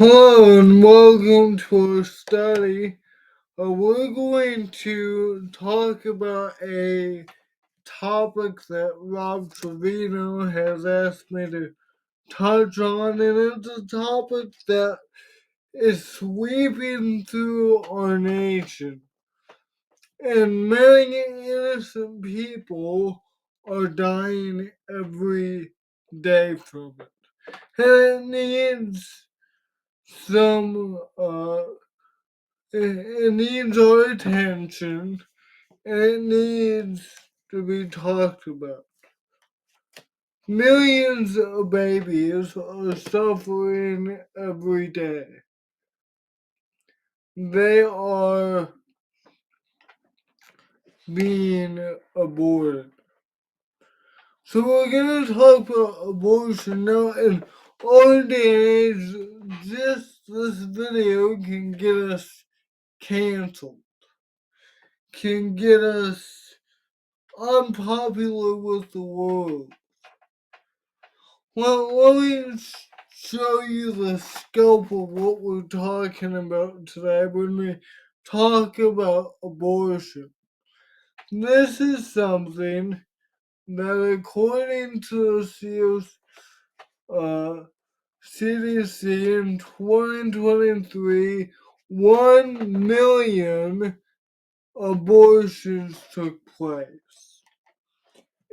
Hello and welcome to our study. We're going to talk about a topic that Rob Trevino has asked me to touch on, and it's a topic that is sweeping through our nation. And many innocent people are dying every day from it. And it needs some it needs our attention and it needs to be talked about. Millions of babies are suffering every day. They are being aborted. So we're going to talk about abortion now, and our day and age, just this video can get us canceled, can get us unpopular with the world. Well, let me show you the scope of what we're talking about today when we talk about abortion. This is something that, according to the CDC in 2023, 1 million abortions took place.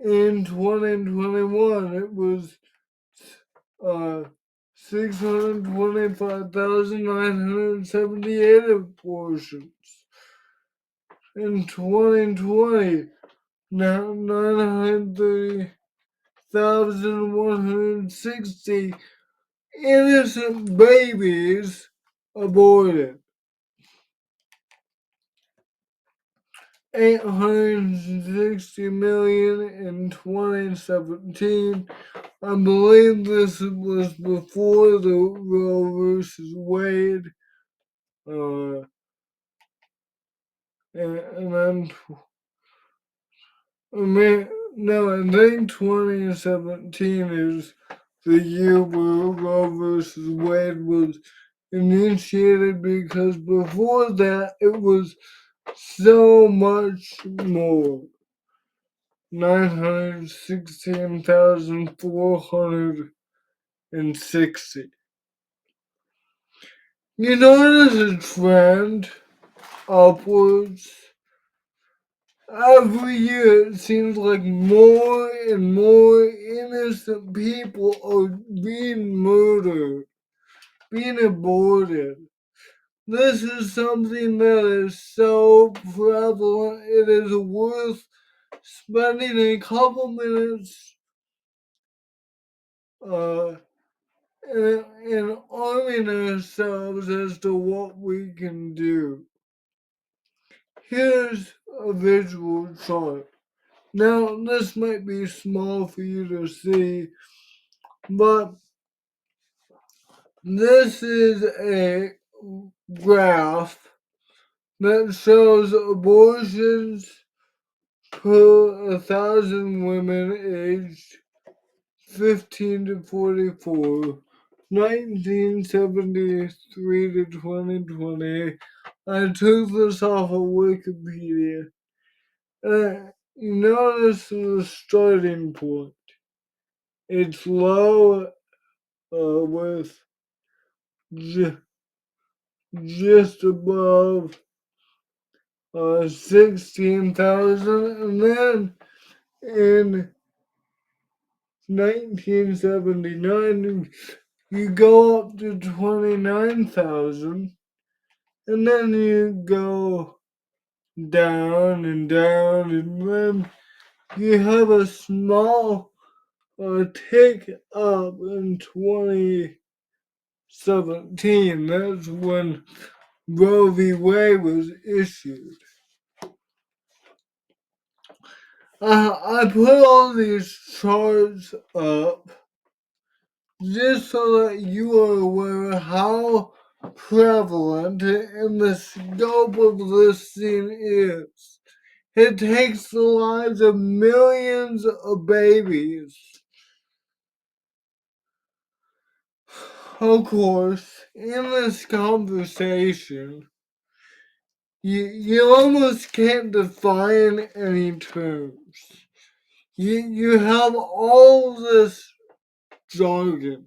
In 2021, it was 625,978 abortions. In 2020, 930,160 innocent babies aborted. 860 million in 2017. I believe this was before the Roe versus Wade, and I think 2017 is the year where Roe versus Wade was initiated, because before that it was so much more. 916,460. You notice a trend upwards. Every year it seems like more and more innocent people are being murdered, being aborted. This is something that is so prevalent, it is worth spending a couple minutes and arming ourselves as to what we can do. Here's a visual chart. Now, this might be small for you to see, but this is a graph that shows abortions per 1,000 women aged 15 to 44, 1973 to 2020. I took this off of Wikipedia. You notice the starting point. It's low, with just above 16,000, and then in 1979 you go up to 29,000, and then you go down and down, and then you have a small tick up in 2017. That's when Roe v. Wade was issued. I put all these charts up just so that you are aware of how prevalent and the scope of this thing is. It takes the lives of millions of babies. Of course, in this conversation, you almost can't define any terms. You have all this jargon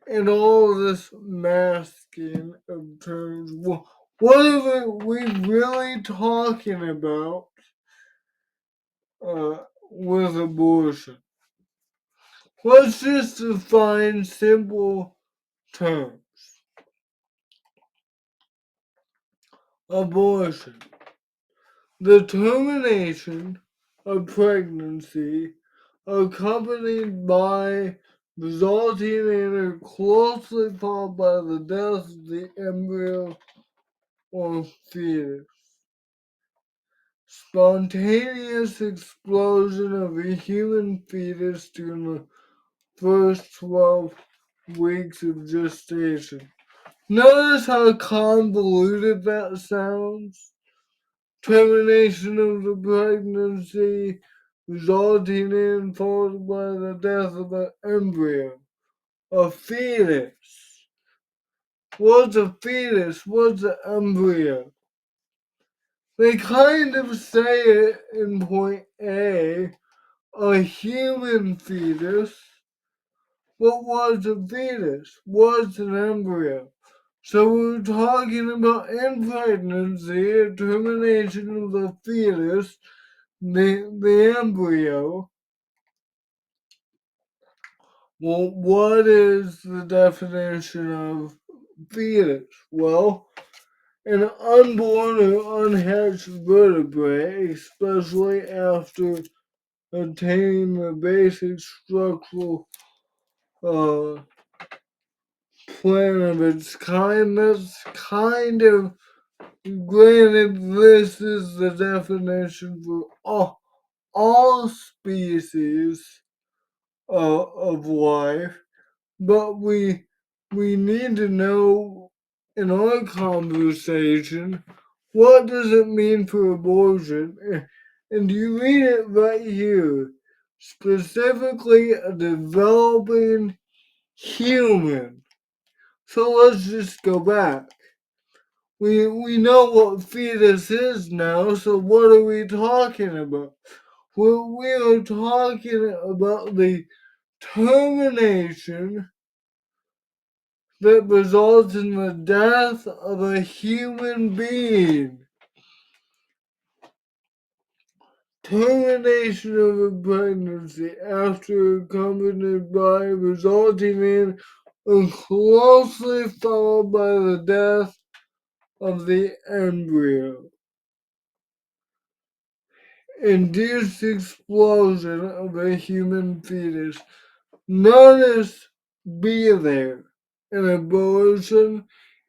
and all this masking of terms. What are we really talking about with abortion? Let's just define simple terms. Abortion. The termination of pregnancy accompanied by resulting in or closely followed by the death of the embryo or fetus. Spontaneous explosion of a human fetus during the first 12 weeks of gestation. Notice how convoluted that sounds? Termination of the pregnancy resulting in followed by the death of an embryo. A fetus. What's a fetus? What's an embryo? They kind of say it in point a human fetus. But what's a fetus? What's an embryo? So we're talking about in pregnancy, termination of the fetus, the embryo. Well, what is the definition of fetus? Well, an unborn or unhatched vertebrate, especially after attaining the basic structural plan of its kind. That's kind of granted. This is the definition for all species of life, but we need to know in our conversation what does it mean for abortion, and you read it right here, specifically a developing human. So let's just go back. We know what fetus is now, so what are we talking about? Well, we are talking about the termination that results in the death of a human being. Termination of a pregnancy after accompanied by resulting in and closely followed by the death of the embryo. Induced explosion of a human fetus. Notice be there. An abortion,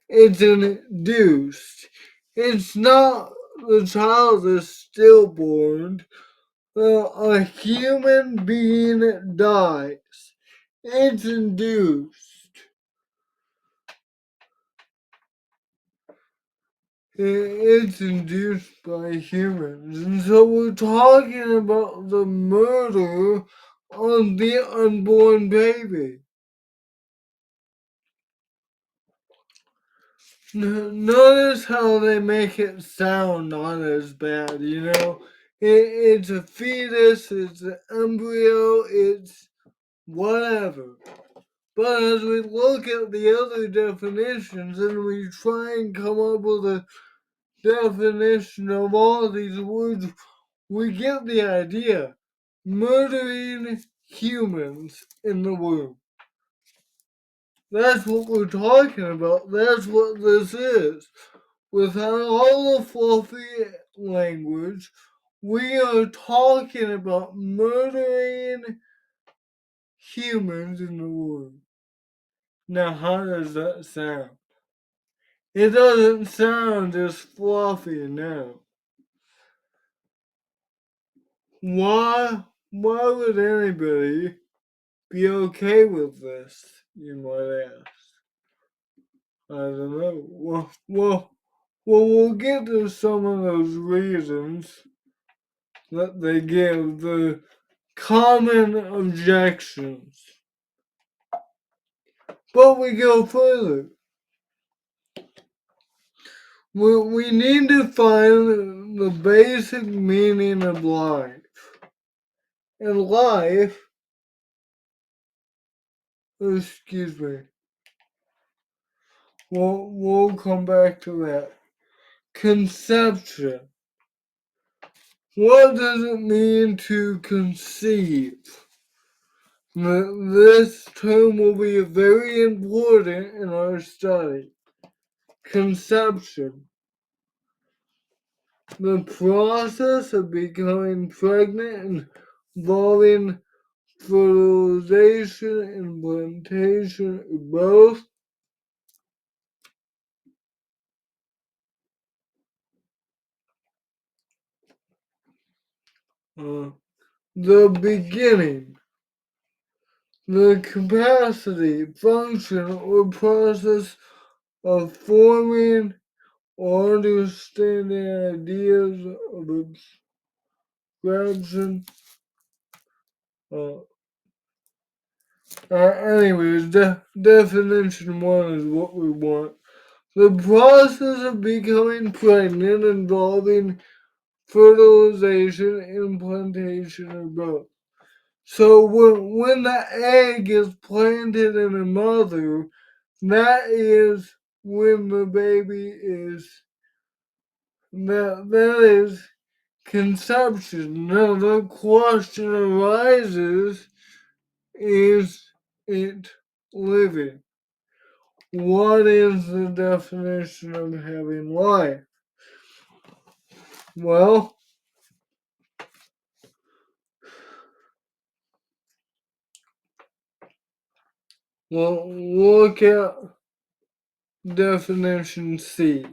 it's induced. It's not the child is stillborn. A human being dies. It's induced. It's induced by humans. And so we're talking about the murder of the unborn baby. Notice how they make it sound not as bad, you know? It's a fetus, it's an embryo, it's whatever. But as we look at the other definitions and we try and come up with a definition of all these words, we get the idea. Murdering humans in the womb. That's what we're talking about. That's what this is. Without all the fluffy language, we are talking about murdering humans in the womb. Now, how does that sound? It doesn't sound as fluffy now. Why would anybody be okay with this, you might ask? I don't know. We'll get to some of those reasons that they give, the common objections. But we go further. We need to find the basic meaning of life. And life, excuse me, we'll come back to that. Conception. What does it mean to conceive? This term will be very important in our study. Conception. The process of becoming pregnant involving fertilization, implantation, or both. The beginning. The capacity, function, or process of forming or understanding ideas of abstraction. Anyways, definition one is what we want. The process of becoming pregnant involving fertilization, implantation, or both. So when the egg is planted in a mother, that is when the baby is that is conception. Now the question arises, is it living? What is the definition of having life? Well, we'll look at definition C.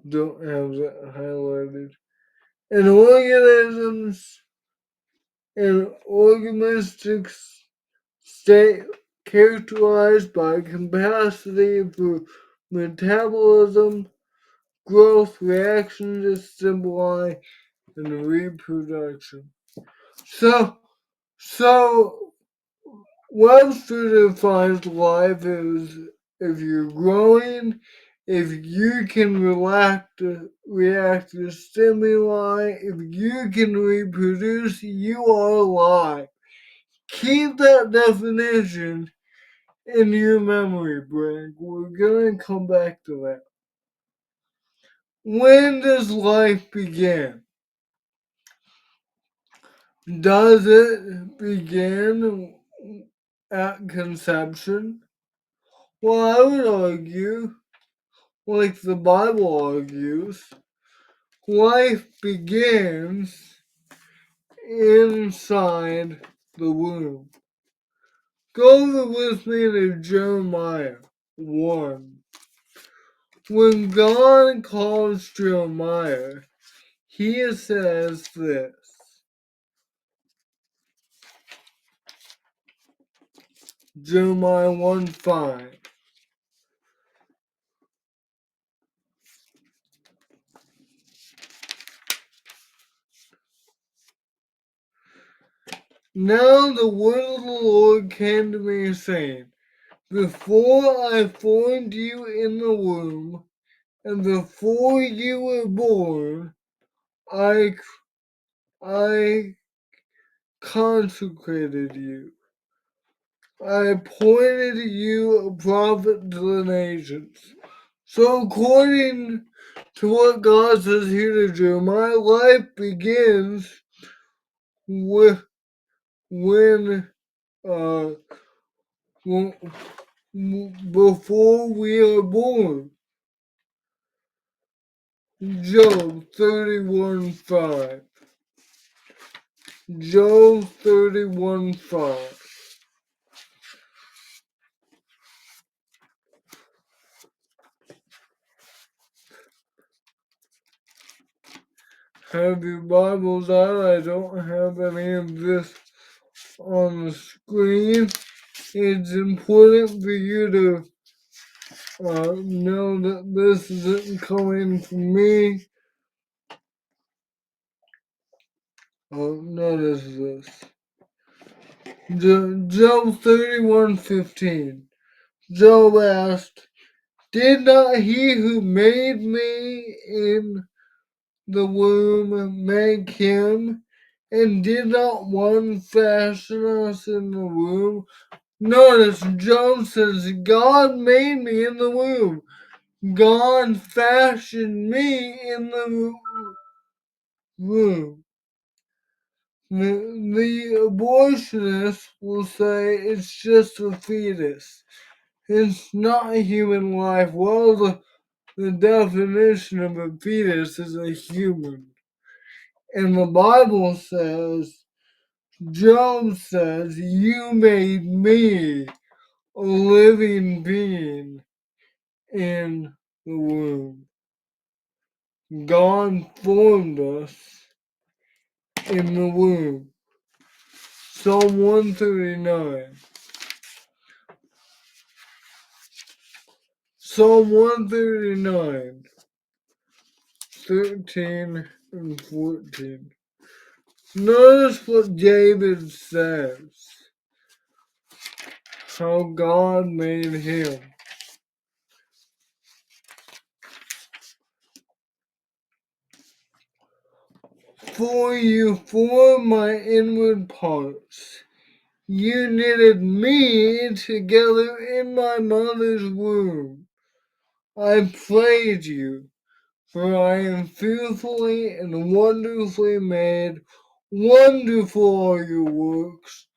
Don't have that highlighted. An organismic state characterized by capacity for metabolism, growth, reaction to stimuli, and reproduction. So Webster defines life as if you're growing, if you can react to stimuli, if you can reproduce, you are alive. Keep that definition in your memory bank. We're going to come back to that. When does life begin? Does it begin at conception? Well, I would argue, like the Bible argues, life begins inside the womb. Go with me to Jeremiah 1. When God calls Jeremiah, he says this. Jeremiah 1:5. Now the word of the Lord came to me, saying, before I formed you in the womb, and before you were born, I consecrated you. I appointed you a prophet to the nations. So according to what God says here to Jeremiah, life begins with when before we are born. Job 31:5. Job 31:5. Have your Bibles out. I don't have any of this on the screen. It's important for you to know that this isn't coming from me. Notice this. Job 31:15. Job asked, "Did not he who made me in the womb make him? And did not one fashion us in the womb?" Notice Job says, God made me in the womb. God fashioned me in the womb. The abortionist will say it's just a fetus. It's not a human life. Well, the definition of a fetus is a human. And the Bible says, Job says, you made me a living being in the womb. God formed us in the womb. Psalm 139. Psalm 139, 13 and 14. Notice what David says, how God made him. For you formed my inward parts. You knitted me together in my mother's womb. I praise you, for I am fearfully and wonderfully made. Wonderful are your works.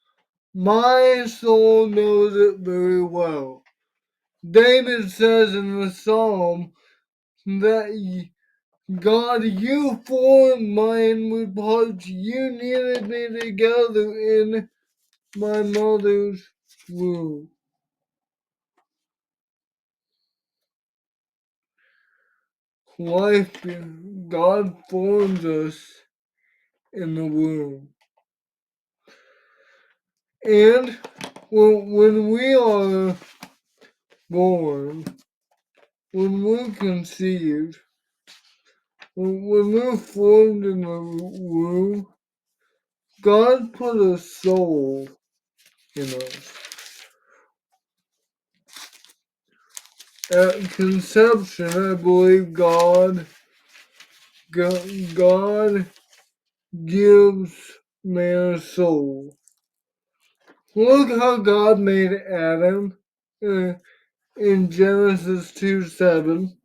My soul knows it very well. David says in the psalm that God, you formed my inward parts. You knitted me together in my mother's womb. Life, God forms us in the womb. And when we are born, when we're conceived, when we're formed in the womb, God put a soul in us. At conception, I believe God gives man a soul. Look how God made Adam in Genesis 2:7.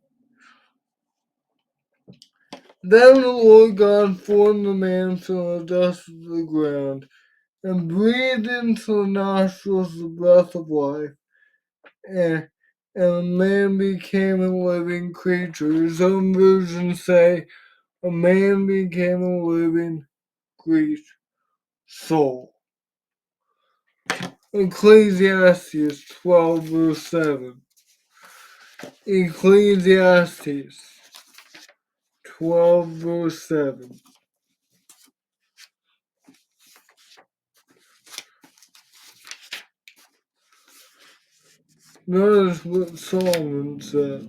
Then the Lord God formed the man from the dust of the ground and breathed into the nostrils the breath of life, and the man became a living creature. Some versions say a man became a living creature. Soul. Ecclesiastes 12 verse 7. Ecclesiastes 12 verse 7. Notice what Solomon says.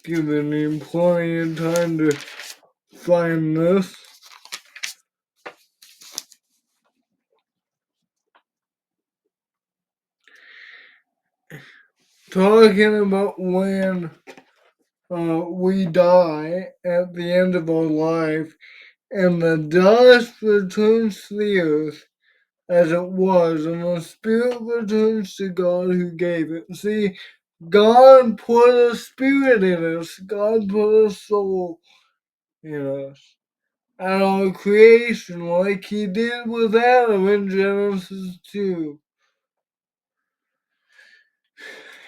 Giving him plenty of time to find this. Talking about when we die at the end of our life and the dust returns to the earth as it was, and the spirit returns to God who gave it. See, God put a spirit in us. God put a soul in us. At our creation, like he did with Adam in Genesis 2.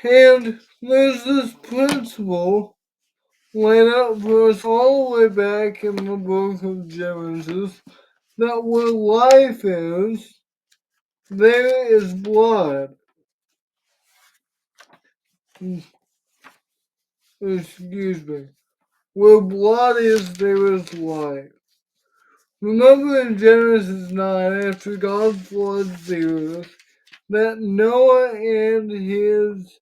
And there's this principle laid out for us all the way back in the book of Genesis that where life is, there is blood. Excuse me. Where blood is, there is life. Remember in Genesis 9, after God floods the earth, that Noah and his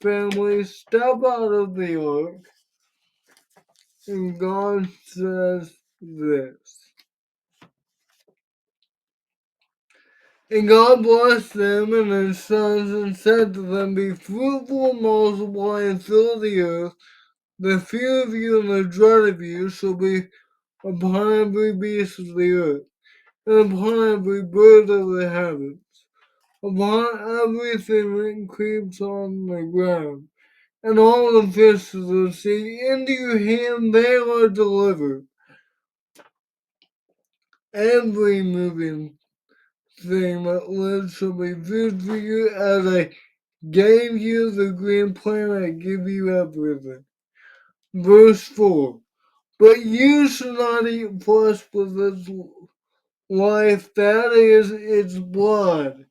family step out of the ark, And God says this. And God blessed them and their sons and said to them, Be fruitful and multiply and fill the earth. The fear of you and the dread of you shall be upon every beast of the earth, and upon every bird of the heavens, upon everything that creeps on the ground, and all the fish of the sea. Into your hand they are delivered. Every moving thing that lives shall be food for you, as I gave you the green plant, I give you everything. Verse 4. But you shall not eat flesh with its life, that is its blood.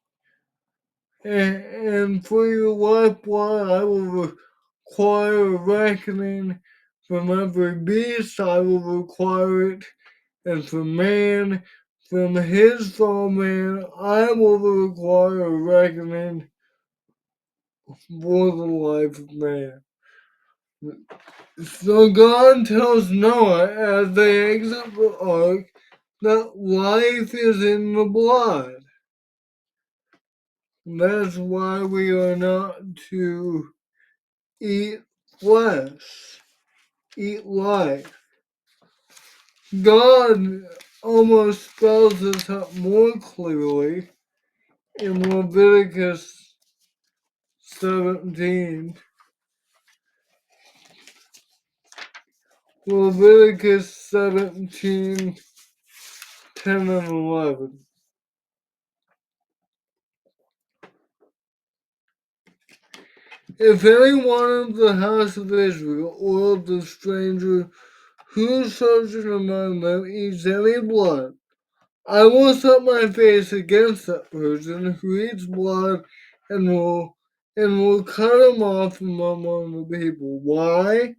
And for your lifeblood I will require a reckoning. From every beast I will require it, and from man, from his fellow man, I will require a reckoning for the life of man. So God tells Noah as they exit the ark that life is in the blood. That's why we are not to eat flesh, eat life. God almost spells this out more clearly in Leviticus 17. Leviticus 17, 10 and 11. If any one of the house of Israel or of the stranger who sojourns among them eats any blood, I will set my face against that person who eats blood and will cut him off from among the people. Why?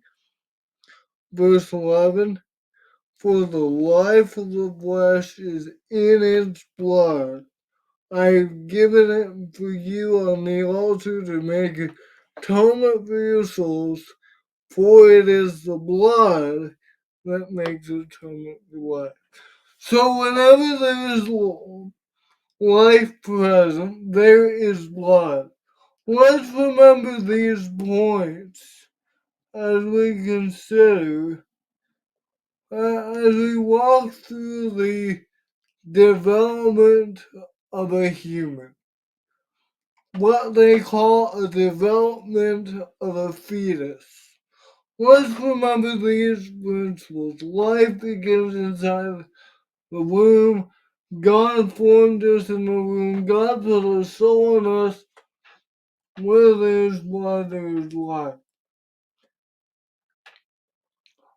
Verse 11. For the life of the flesh is in its blood. I've given it for you on the altar to make atonement for your souls, for it is the blood that makes atonement for life. So whenever there is life present, there is blood. Let's remember these points as we consider, as we walk through the development of a human. What they call a development of a fetus. Let's remember these principles. Life begins inside the womb. God formed us in the womb. God put a soul in us. Where there's blood, there's life.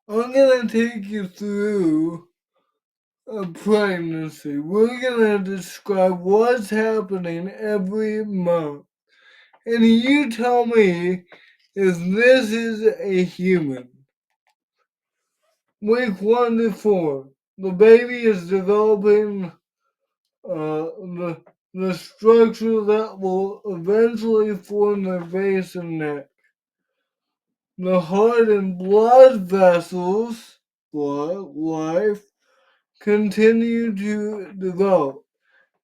I'm going to take you through a pregnancy. We're going to describe what's happening every month. And you tell me if this is a human. Week 1 to 4. The baby is developing the structure that will eventually form the face and neck. The heart and blood vessels, life, continue to develop.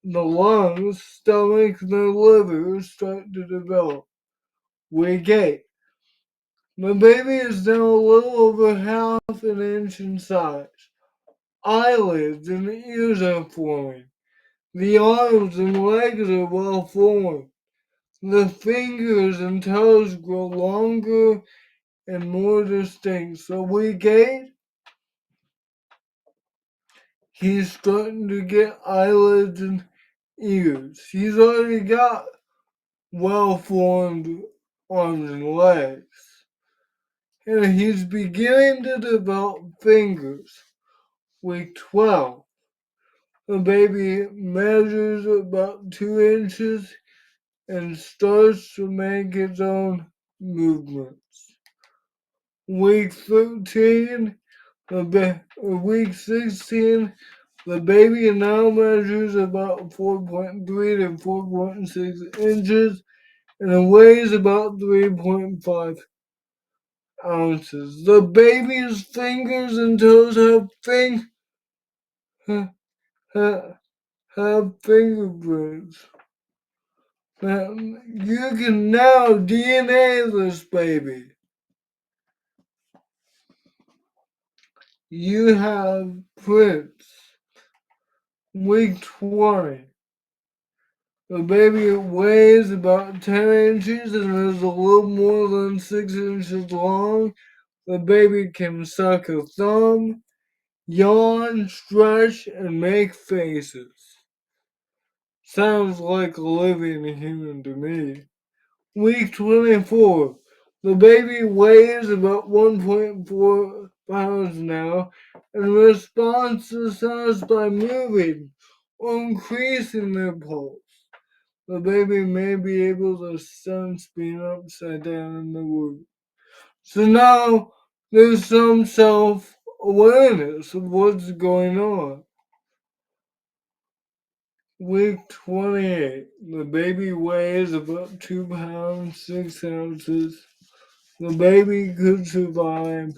The lungs, stomach, and the liver start to develop. Week 8. The baby is now a little over half an inch in size. Eyelids and ears are forming. The arms and legs are well formed. The fingers and toes grow longer and more distinct. So week 8, he's starting to get eyelids and ears. He's already got well formed arms and legs. And he's beginning to develop fingers. Week 12. The baby measures about 2 inches and starts to make its own movements. Week 13, week 16, the baby now measures about 4.3 to 4.6 inches and it weighs about 3.5 ounces. The baby's fingers and toes ha- have fingerprints. You can now DNA this baby. You have prints. Week 20. The baby weighs about 10 inches and is a little more than 6 inches long. The baby can suck a thumb, yawn, stretch, and make faces. Sounds like a living human to me. Week 24. The baby weighs about 1.4 pounds now and responds to sounds by moving or increasing their pulse. The baby may be able to sense being upside down in the womb. So now there's some self awareness of what's going on. Week 28. The baby weighs about 2 pounds, 6 ounces. The baby could survive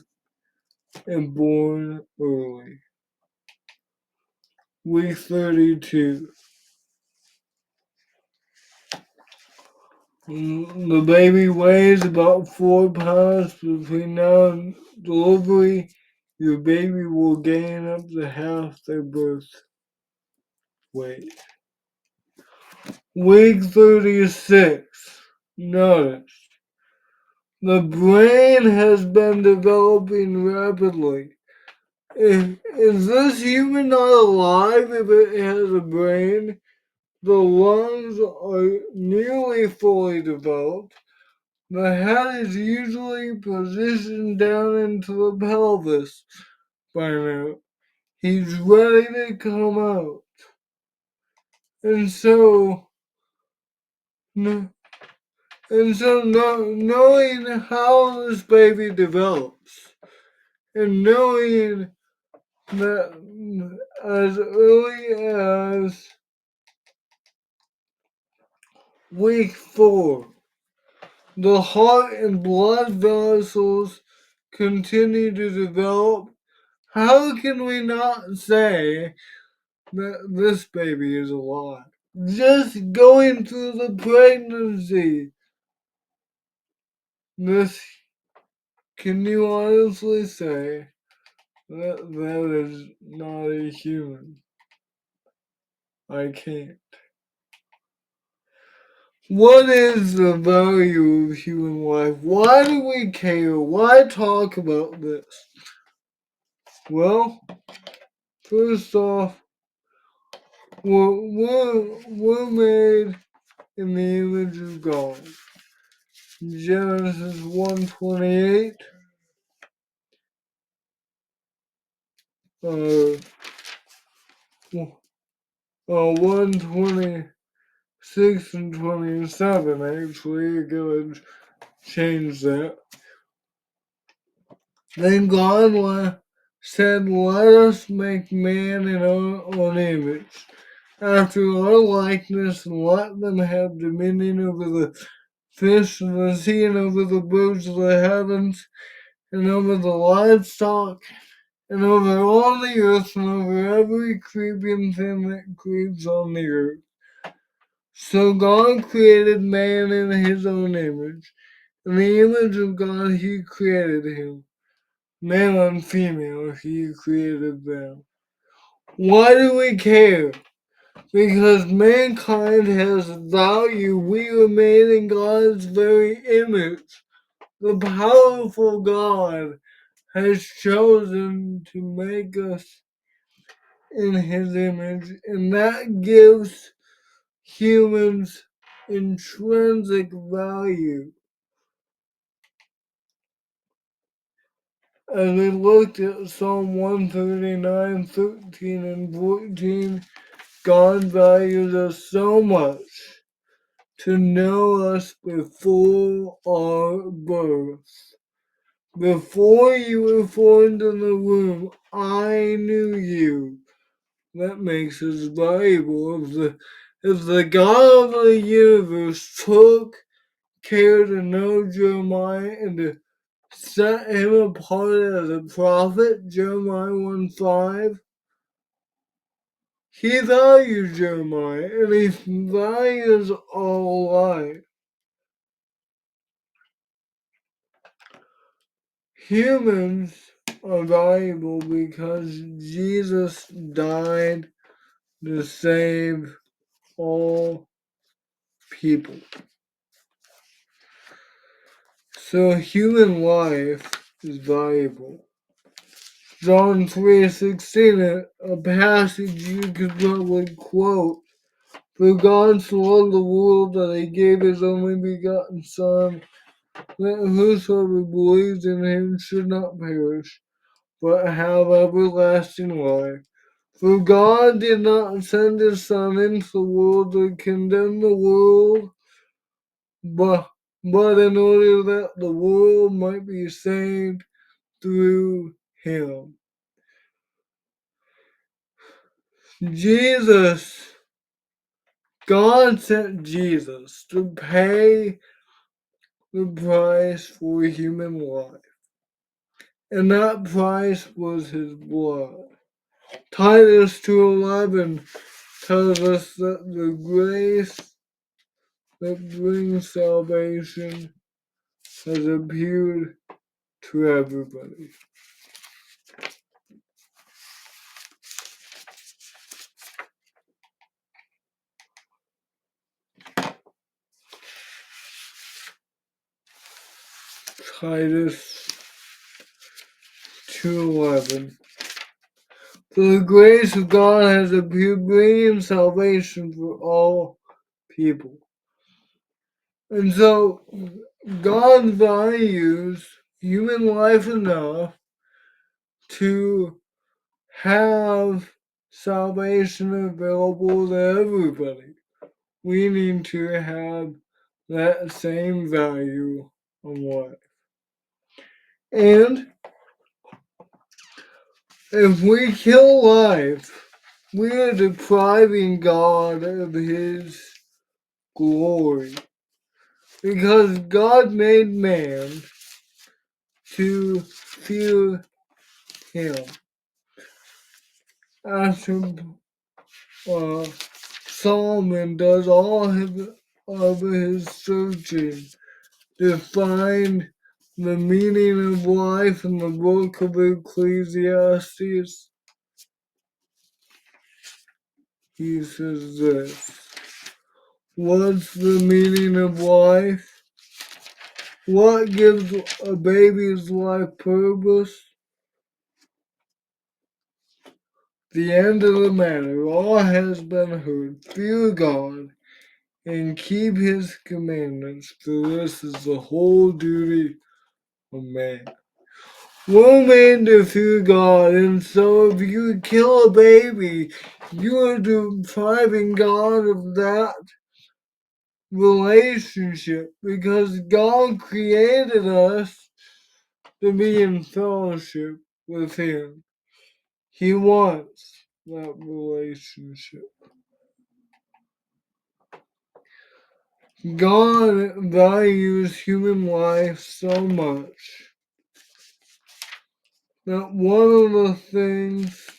and born early. Week 32. The baby weighs about 4 pounds. Between now and delivery, your baby will gain up to half their birth weight. Week 36. Notice. The brain has been developing rapidly. Is this human not alive if it has a brain? The lungs are nearly fully developed. The head is usually positioned down into the pelvis by now. He's ready to come out. And so, no, knowing how this baby develops and knowing that as early as week 4, the heart and blood vessels continue to develop. How can we not say that this baby is alive? Just going through the pregnancy. This, can you honestly say that is not a human? I can't. What is the value of human life? Why do we care? Why talk about this? Well, first off, we're made in the image of God. Genesis 1:28, 1:26 and 27. Actually, I gotta change that. Then God said, "Let us make man in our own image, after our likeness, and let them have dominion over the fish of the sea, and over the birds of the heavens, and over the livestock, and over all the earth, and over every creeping thing that creeps on the earth." So God created man in his own image. In the image of God he created him. Male and female he created them. Why do we care? Because mankind has value. We were made in God's very image. The powerful God has chosen to make us in his image, and that gives humans intrinsic value. As we looked at Psalm 139, 13, and 14, God values us so much to know us before our birth. Before you were formed in the womb, I knew you. That makes us valuable. If the God of the universe took care to know Jeremiah and to set him apart as a prophet, Jeremiah 1:5. He values Jeremiah and he values all life. Humans are valuable because Jesus died to save all people. So human life is valuable. John 3:16, a passage you could probably quote. For God so loved the world that he gave his only begotten Son, that whosoever believes in him should not perish, but have everlasting life. For God did not send his Son into the world to condemn the world, but in order that the world might be saved through him. God sent Jesus to pay the price for human life, and that price was his blood. Titus 2:11 tells us that the grace that brings salvation has appeared to everybody. Titus 2:11. For the grace of God has appeared, bringing salvation for all people. And so God values human life enough to have salvation available to everybody. We need to have that same value of life. And if we kill life, we are depriving God of his glory. Because God made man to fear him. After Solomon does all of his searching to find the meaning of life in the book of Ecclesiastes, he says this. What's the meaning of life? What gives a baby's life purpose? The end of the matter, all has been heard. Fear God and keep his commandments, for this is the whole duty of man. We're made to fear God, and so if you kill a baby, you are depriving God of that relationship because God created us to be in fellowship with him. He wants that relationship. God values human life so much that one of the things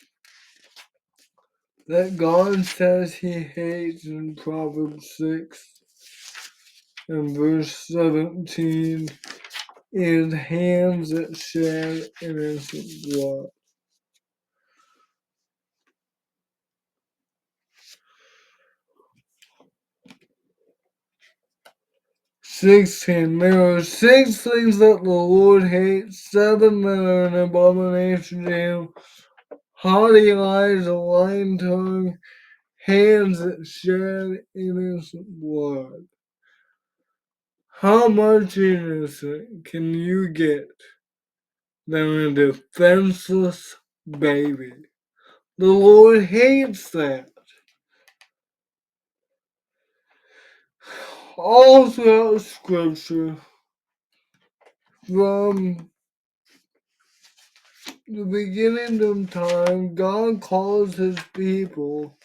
that God says he hates in Proverbs 6 and verse 17 is hands that shed innocent blood. There are 6 things that the Lord hates, 7 that are an abomination to him. Haughty eyes, a lying tongue, hands that shed innocent blood. How much innocent can you get than a defenseless baby? The Lord hates that. All throughout Scripture, from the beginning of time, God calls his people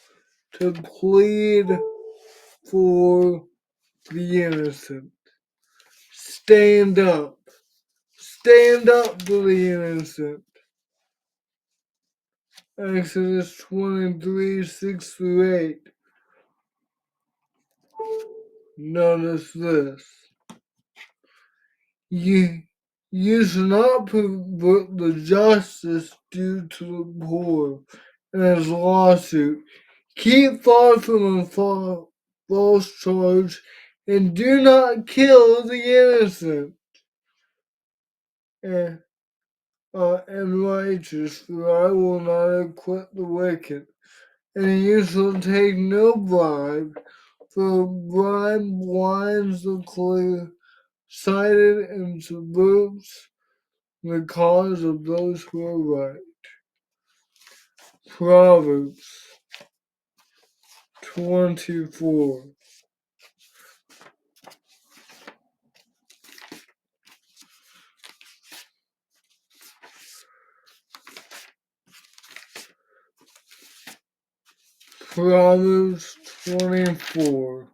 to plead for the innocent. Stand up. stand up for the innocent. Exodus 23, 6 through 8. Notice this. You should not pervert the justice due to the poor in his lawsuit. Keep far from a false charge and do not kill the innocent and righteous, for I will not acquit the wicked. And you shall take no bribe, for bribe blinds the clear sighted and subverts the cause of those who are right. Proverbs 24. Proverbs 24,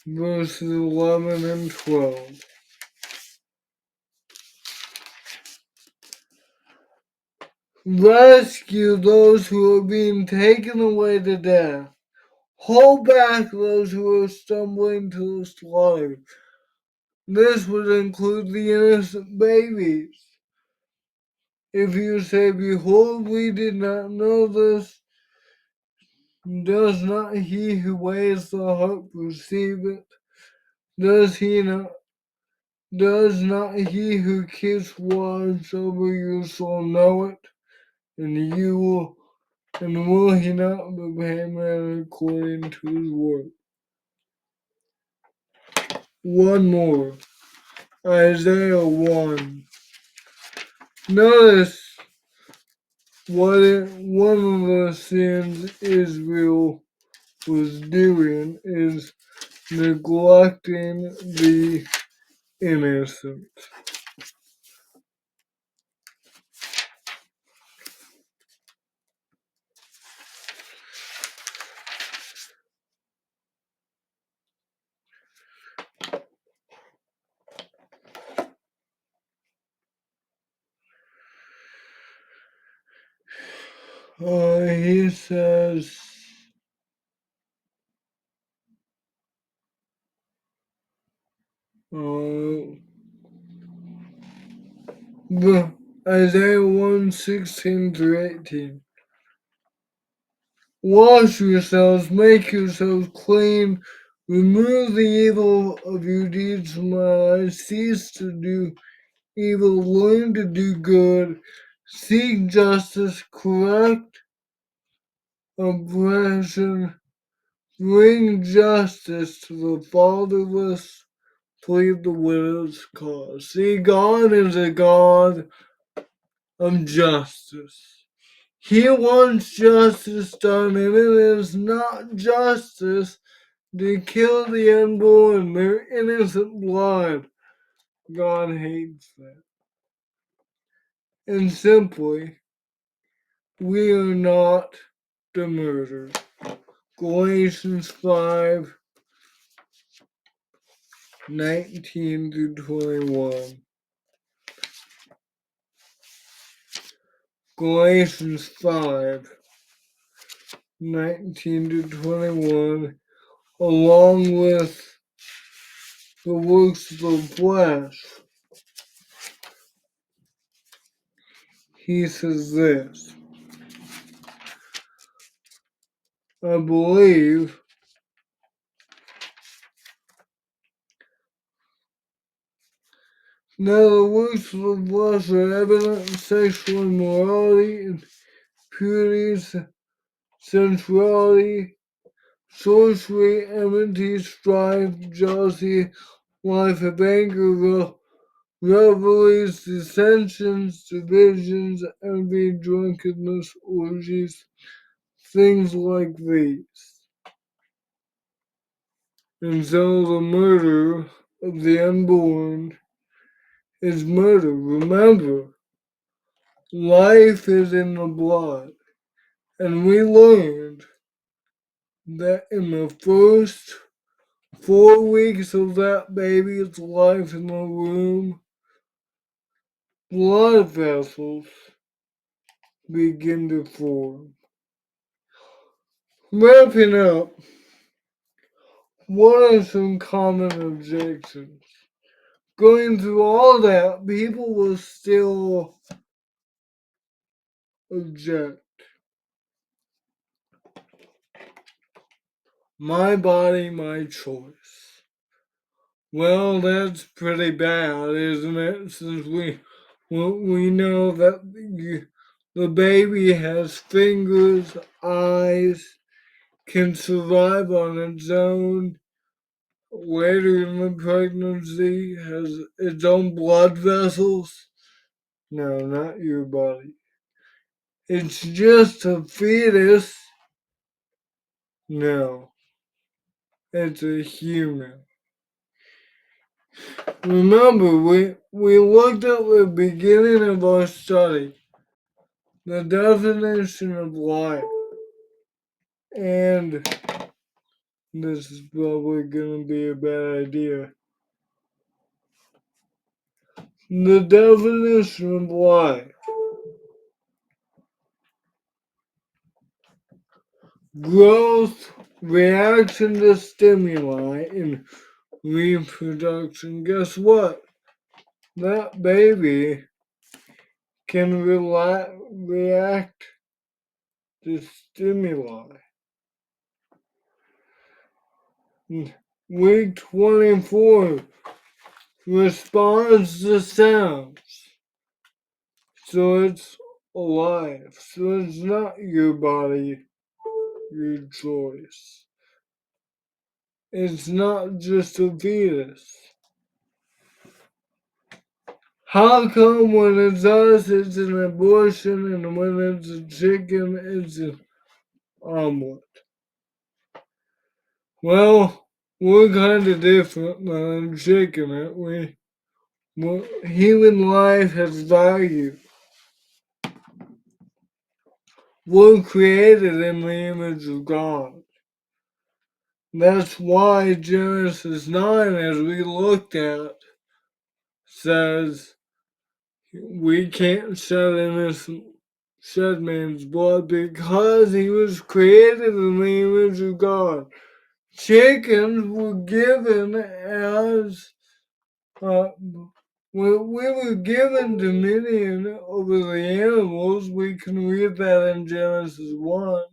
verses 11 and 12. Rescue those who are being taken away to death. Hold back those who are stumbling to the slaughter. This would include the innocent babies. If you say, behold, we did not know this, does not he who weighs the heart perceive it? Does not he who keeps watch over you soul know it? And will he not repay man according to his work? One more. Isaiah 1. Notice one of the sins Israel was doing is neglecting the innocent. He says, Isaiah 1:16 through 18. Wash yourselves, make yourselves clean, remove the evil of your deeds from my eyes, cease to do evil, learn to do good, seek justice, correct oppression, bring justice to the fatherless, plead the widow's cause. See, God is a God of justice. He wants justice done, and it is not justice to kill the unborn, their innocent blood. God hates that. And simply, we are not the murderer. Galatians 5:19 through 21. Galatians 5:19 to 21, along with the works of the flesh. He says this, I believe now the works of the flesh are evident: sexual immorality, impurity, sensuality, sorcery, enmity, strife, jealousy, life of anger, revelries, dissensions, divisions, envy, drunkenness, orgies, things like these. And so the murder of the unborn is murder. Remember, life is in the blood. And we learned that in the first 4 weeks of that baby's life in the womb, blood vessels begin to form. Wrapping up, what are some common objections? Going through all that, people will still object. My body, my choice. Well, that's pretty bad, isn't it? Since we know that the baby has fingers, eyes, can survive on its own. Later in the pregnancy, has its own blood vessels. No, not your body. It's just a fetus. No, it's a human. Remember, we looked at the beginning of our study, the definition of life, and this is probably going to be a bad idea. The definition of life: growth, reaction to stimuli, and reproduction. Guess what? That baby can react to stimuli. Week 24 responds to sounds. So it's alive. So it's not your body, your choice. It's not just a fetus. How come when it's us, it's an abortion, and when it's a chicken, it's an omelet? Well, we're kind of different than chicken, aren't we? Well, human life has value. We're created in the image of God. That's why Genesis 9, as we looked at, says we can't shed man's blood because he was created in the image of God. Chickens were given as we were given dominion over the animals. We can read that in Genesis 1.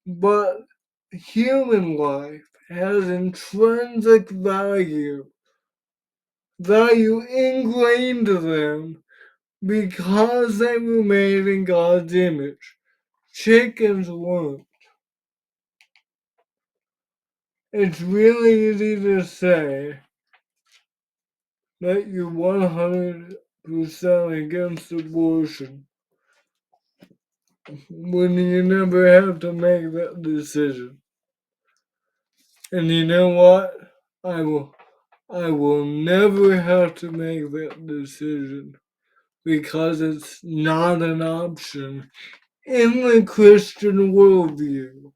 But human life has intrinsic value ingrained to them because they were made in God's image. Chickens weren't. It's really easy to say that you're 100% against abortion when you never have to make that decision. And you know what? I will never have to make that decision because it's not an option in the Christian worldview.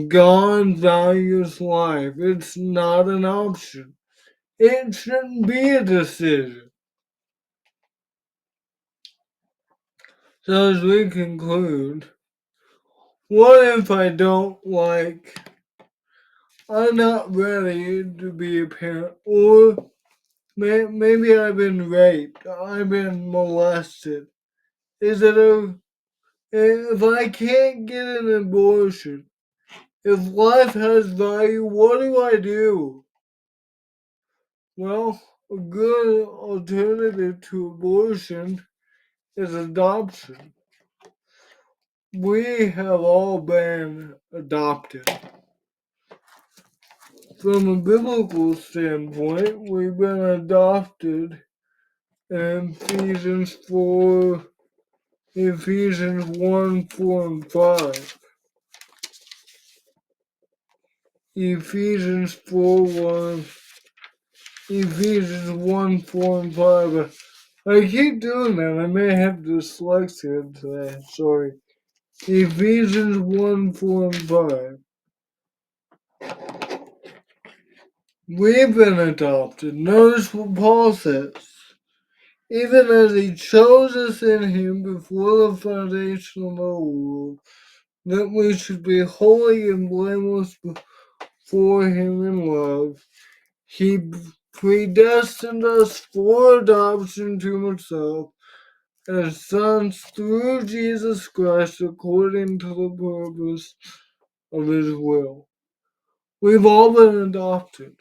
God values life. It's not an option. It shouldn't be a decision. So as we conclude, what if I don't like, I'm not ready to be a parent, or maybe I've been raped, I've been molested. Is it if I can't get an abortion, if life has value, what do I do? Well, a good alternative to abortion is adoption. We have all been adopted. From a biblical standpoint, we've been adopted in Ephesians 1, 4, and 5. Ephesians 1, 4, and 5. I keep doing that. I may have dyslexia today. Sorry. Ephesians 1, 4, and 5. We've been adopted. Notice what Paul says. even as he chose us in him before the foundation of the world, that we should be holy and blameless before him in love. He predestined us for adoption to himself as sons through Jesus Christ according to the purpose of his will. We've all been adopted.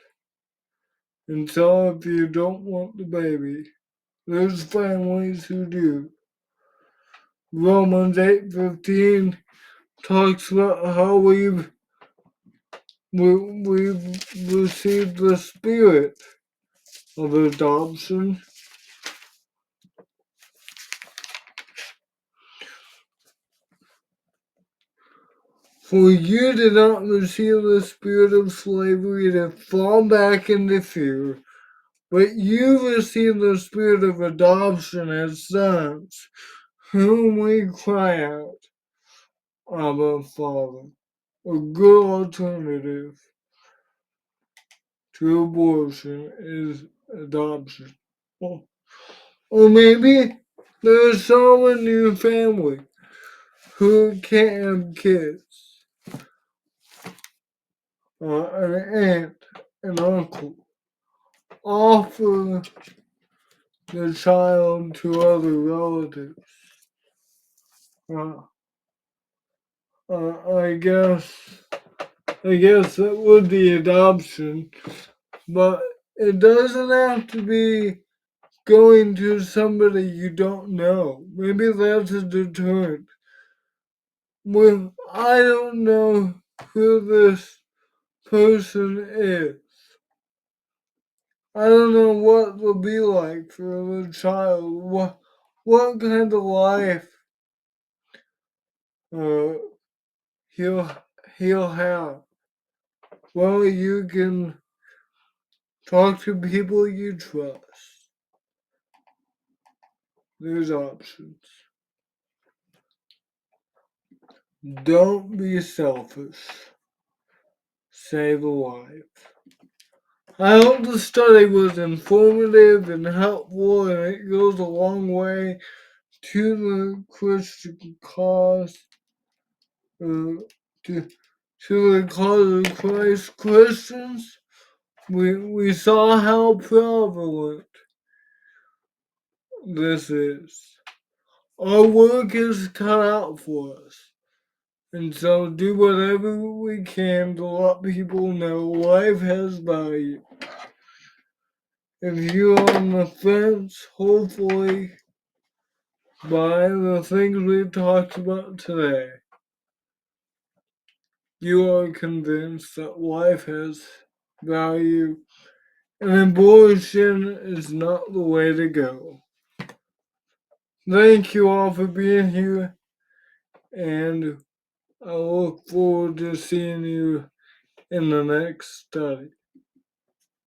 And so if you don't want the baby, there's families who do. Romans 8:15 talks about how we've received the spirit of adoption. For you did not receive the spirit of slavery to fall back into fear, but you received the spirit of adoption as sons, whom we cry out, Abba, Father. A good alternative to abortion is adoption. Or maybe there's someone in your family who can't have kids. An aunt, an uncle. Offer the child to other relatives. Uh, I guess that would be adoption, but it doesn't have to be going to somebody you don't know. Maybe that's a deterrent. Well, I don't know who this person is. I don't know what it will be like for the child. What kind of life uh, he'll have. Well, you can talk to people you trust. There's options. Don't be selfish. Save a life. I hope the study was informative and helpful, and it goes a long way to the Christian cause, to the cause of Christ. Christians, we saw how prevalent this is. Our work is cut out for us. And so do whatever we can to let people know life has value. If you're on the fence, hopefully, by the things we've talked about today, you are convinced that life has value and abortion is not the way to go. Thank you all for being here, and I look forward to seeing you in the next study.